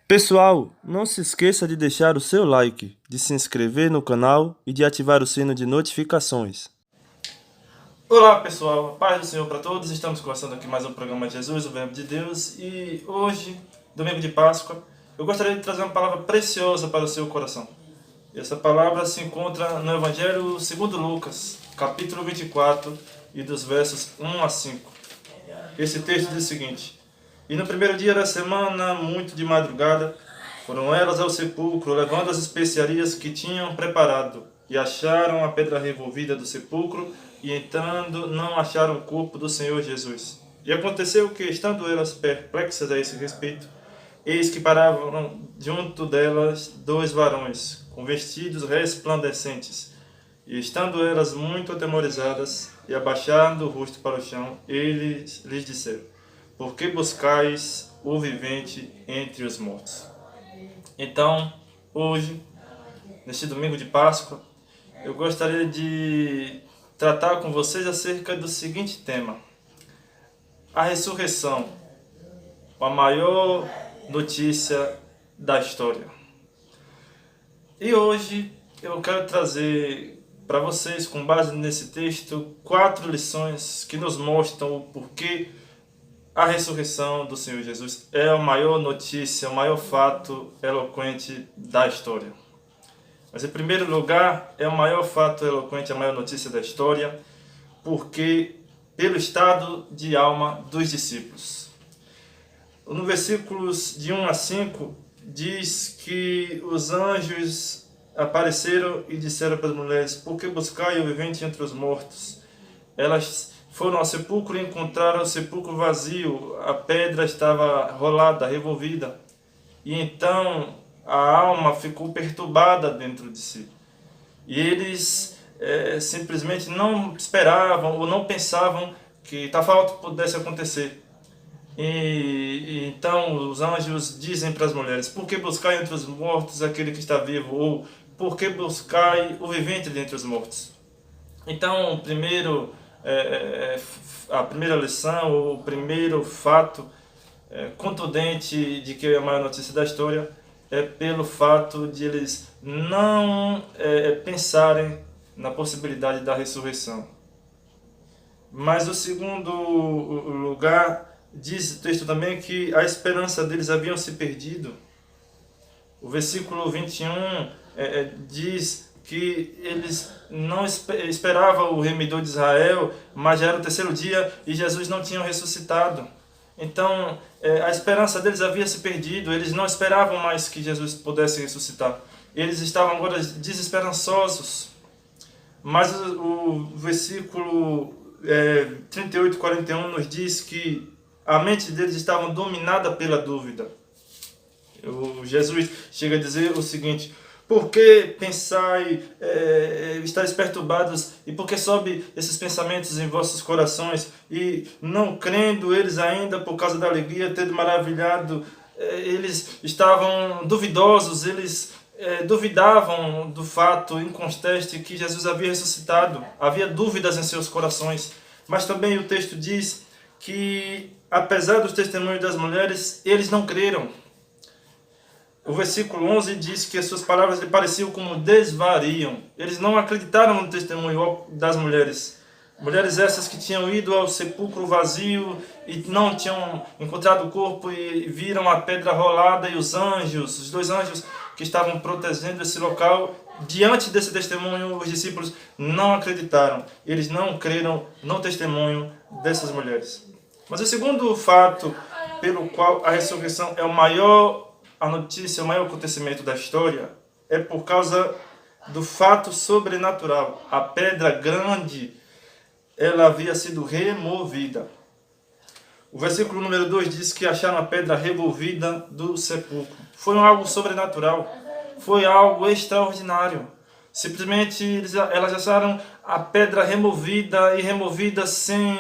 Pessoal, não se esqueça de deixar o seu like, de se inscrever no canal e de ativar o sino de notificações. Olá pessoal, a paz do Senhor para todos. Estamos começando aqui mais um programa de Jesus, o Verbo de Deus. E hoje, domingo de Páscoa, eu gostaria de trazer uma palavra preciosa para o seu coração. Essa palavra se encontra no Evangelho segundo Lucas, capítulo 24, e dos versos 1 a 5. Esse texto diz o seguinte: E no primeiro dia da semana, muito de madrugada, foram elas ao sepulcro, levando as especiarias que tinham preparado, e acharam a pedra revolvida do sepulcro, e entrando, não acharam o corpo do Senhor Jesus. E aconteceu que, estando elas perplexas a esse respeito, eis que paravam junto delas 2 varões, com vestidos resplandecentes. E estando elas muito atemorizadas, e abaixando o rosto para o chão, eles lhes disseram: Por que buscais o vivente entre os mortos? Então, hoje, neste domingo de Páscoa, eu gostaria de tratar com vocês acerca do seguinte tema: a ressurreição, a maior notícia da história. E hoje eu quero trazer para vocês, com base nesse texto, 4 lições que nos mostram o porquê a ressurreição do Senhor Jesus é a maior notícia, o maior fato eloquente da história. Mas, em primeiro lugar, é o maior fato eloquente, a maior notícia da história, porque pelo estado de alma dos discípulos. No versículos de 1 a 5, diz que os anjos apareceram e disseram para as mulheres: Por que buscai o vivente entre os mortos? Elas foram ao sepulcro e encontraram o sepulcro vazio, a pedra estava rolada, revolvida. E então a alma ficou perturbada dentro de si. E eles simplesmente não esperavam ou não pensavam que tal fato pudesse acontecer. E então os anjos dizem para as mulheres: Por que buscai entre os mortos aquele que está vivo? Ou por que buscai o vivente dentre os mortos? Então, a primeira lição, o primeiro fato contundente de que é a maior notícia da história é pelo fato de eles não pensarem na possibilidade da ressurreição. Mas o segundo lugar, diz o texto também que a esperança deles havia se perdido. O versículo 21 diz que eles não esperavam o remidor de Israel, mas já era o 3º dia e Jesus não tinha ressuscitado. Então, a esperança deles havia se perdido, eles não esperavam mais que Jesus pudesse ressuscitar. Eles estavam agora desesperançosos. Mas o versículo 38 e 41 nos diz que a mente deles estava dominada pela dúvida. Jesus chega a dizer o seguinte: Por que pensai, estáis perturbados, e por que sobe esses pensamentos em vossos corações? E não crendo eles ainda, por causa da alegria, tendo maravilhado, eles estavam duvidosos, eles duvidavam do fato inconteste que Jesus havia ressuscitado. Havia dúvidas em seus corações. Mas também o texto diz que apesar dos testemunhos das mulheres, eles não creram. O versículo 11 diz que as suas palavras lhe pareciam como desvariam. Eles não acreditaram no testemunho das mulheres. Mulheres essas que tinham ido ao sepulcro vazio e não tinham encontrado o corpo e viram a pedra rolada, e os anjos, os dois anjos que estavam protegendo esse local, diante desse testemunho, os discípulos não acreditaram. Eles não creram no testemunho dessas mulheres. Mas o segundo fato pelo qual a ressurreição é a notícia, o maior acontecimento da história, é por causa do fato sobrenatural. A pedra grande, ela havia sido removida. O versículo número 2 diz que acharam a pedra removida do sepulcro. Foi algo sobrenatural, foi algo extraordinário. Simplesmente elas acharam a pedra removida, e removida sem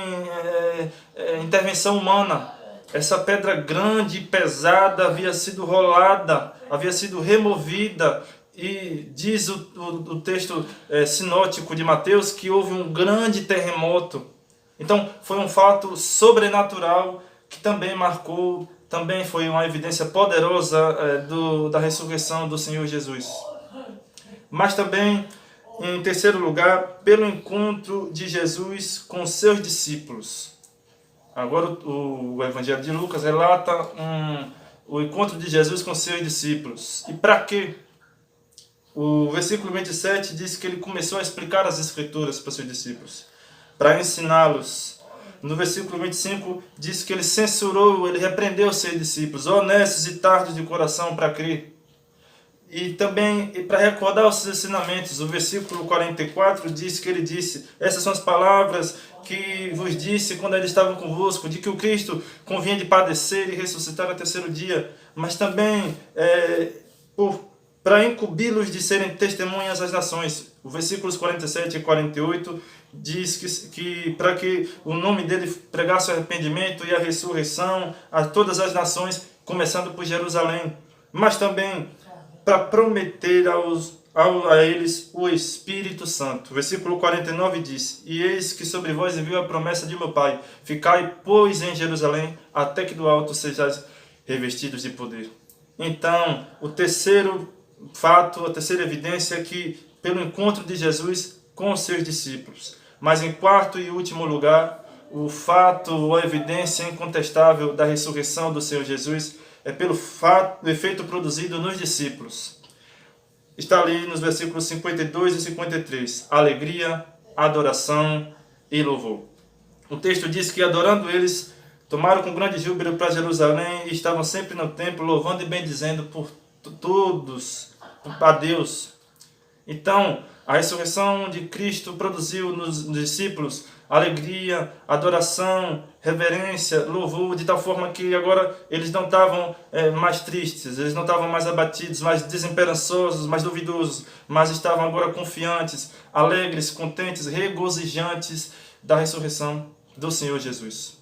intervenção humana. Essa pedra grande e pesada havia sido rolada, havia sido removida, e diz o texto sinótico de Mateus que houve um grande terremoto. Então foi um fato sobrenatural que também marcou, também foi uma evidência poderosa da ressurreição do Senhor Jesus. Mas também, em terceiro lugar, pelo encontro de Jesus com seus discípulos. Agora o Evangelho de Lucas relata o encontro de Jesus com seus discípulos. E para quê? O versículo 27 diz que ele começou a explicar as Escrituras para seus discípulos, para ensiná-los. No versículo 25 diz que ele censurou, ele repreendeu seus discípulos, honestos e tardos de coração para crer. E também para recordar os seus ensinamentos. O versículo 44 diz que ele disse: essas são as palavras que vos disse quando eles estavam convosco, de que o Cristo convinha de padecer e ressuscitar no terceiro dia, mas também para incumbi-los de serem testemunhas às nações. O versículos 47 e 48 diz que para que o nome dele pregasse o arrependimento e a ressurreição a todas as nações, começando por Jerusalém, mas também para prometer a eles o Espírito Santo. Versículo 49 diz: e eis que sobre vós envio a promessa de meu Pai, ficai, pois, em Jerusalém, até que do alto sejais revestidos de poder. Então, o terceiro fato, a terceira evidência é que pelo encontro de Jesus com os seus discípulos. Mas em quarto e último lugar, o fato, a evidência incontestável da ressurreição do Senhor Jesus é pelo efeito produzido nos discípulos. Está ali nos versículos 52 e 53. Alegria, adoração e louvor. O texto diz que, adorando eles, tomaram com grande júbilo para Jerusalém e estavam sempre no templo, louvando e bendizendo por todos a Deus. Então, a ressurreição de Cristo produziu nos discípulos alegria, adoração, reverência, louvor, de tal forma que agora eles não estavam mais tristes, eles não estavam mais abatidos, mais desesperançosos, mais duvidosos, mas estavam agora confiantes, alegres, contentes, regozijantes da ressurreição do Senhor Jesus.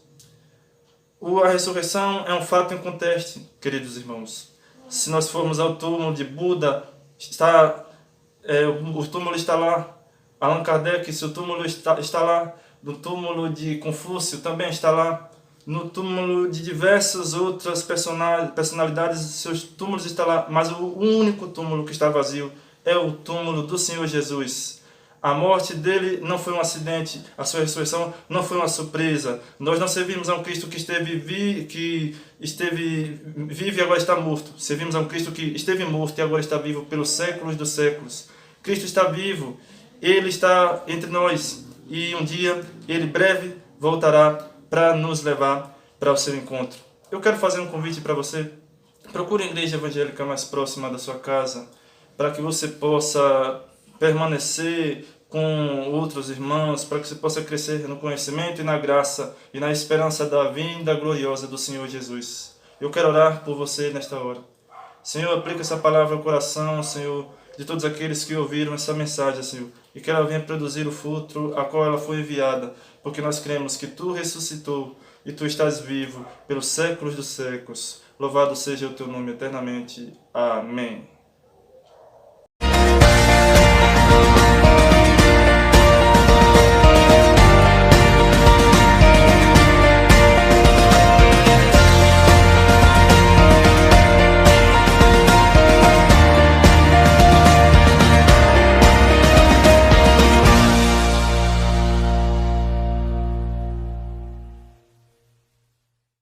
A ressurreição é um fato inconteste, queridos irmãos. Se nós formos ao túmulo de Buda, o túmulo está lá. Allan Kardec, seu túmulo está lá. No túmulo de Confúcio também está lá. No túmulo de diversas outras personalidades, seus túmulos estão lá. Mas o único túmulo que está vazio é o túmulo do Senhor Jesus. A morte dele não foi um acidente, a sua ressurreição não foi uma surpresa. Nós não servimos a um Cristo que esteve vivo e agora está morto. Servimos a um Cristo que esteve morto e agora está vivo pelos séculos dos séculos. Cristo está vivo, Ele está entre nós e um dia Ele breve voltará para nos levar para o seu encontro. Eu quero fazer um convite para você. Procure a igreja evangélica mais próxima da sua casa para que você possa permanecer com outros irmãos, para que você possa crescer no conhecimento e na graça e na esperança da vinda gloriosa do Senhor Jesus. Eu quero orar por você nesta hora. Senhor, aplica essa palavra ao coração, Senhor, de todos aqueles que ouviram essa mensagem, Senhor, e que ela venha produzir o fruto a qual ela foi enviada, porque nós cremos que Tu ressuscitou e Tu estás vivo pelos séculos dos séculos. Louvado seja o Teu nome eternamente. Amém.